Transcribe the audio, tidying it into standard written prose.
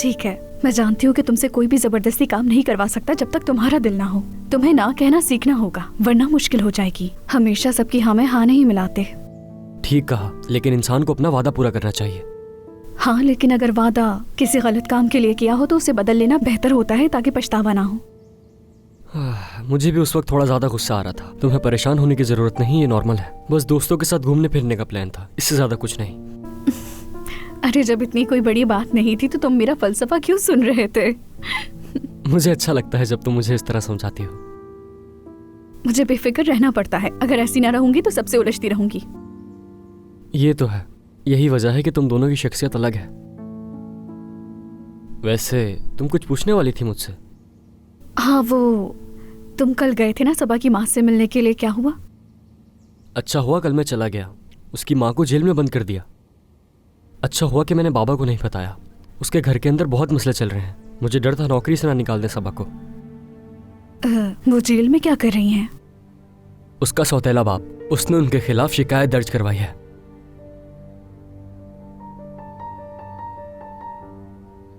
ठीक है, मैं जानती हूँ कि तुमसे कोई भी जबरदस्ती काम नहीं करवा सकता जब तक तुम्हारा दिल ना हो। तुम्हें ना कहना सीखना होगा, वरना मुश्किल हो जाएगी। हमेशा सबकी हाँ में हाँ नहीं मिलाते। ठीक कहा, लेकिन इंसान को अपना वादा पूरा करना चाहिए। हाँ, लेकिन अगर वादा किसी गलत काम के लिए किया हो तो उसे बदल लेना बेहतर होता है, ताकि पछतावा ना हो। मुझे भी उस वक्त थोड़ा ज्यादा गुस्सा आ रहा था। तुम्हें परेशान होने की जरूरत नहीं, ये नॉर्मल है। बस दोस्तों के साथ घूमने फिरने का प्लान था, इससे ज्यादा कुछ नहीं। अरे जब इतनी कोई बड़ी बात नहीं थी तो तुम मेरा फलसफा क्यों सुन रहे थे? मुझे अच्छा लगता है जब तुम मुझे इस तरह समझाती हो। मुझे बेफिक्र रहना पड़ता है, अगर ऐसी ना रहूंगी तो सबसे उलझती रहूंगी। ये तो है, यही वजह है कि तुम दोनों की शख्सियत अलग है। वैसे तुम कुछ पूछने वाली थी मुझसे? हाँ, वो तुम कल गए थे ना सबा की माँ से मिलने के लिए, क्या हुआ? अच्छा हुआ कल मैं चला गया, उसकी माँ को जेल में बंद कर दिया। अच्छा हुआ कि मैंने बाबा को नहीं बताया। उसके घर के अंदर बहुत मसले चल रहे हैं, मुझे डर था नौकरी से ना निकाल दे सबा को। वो जेल में क्या कर रही हैं? उसका सौतेला बाप, उसने उनके खिलाफ शिकायत दर्ज करवाई है।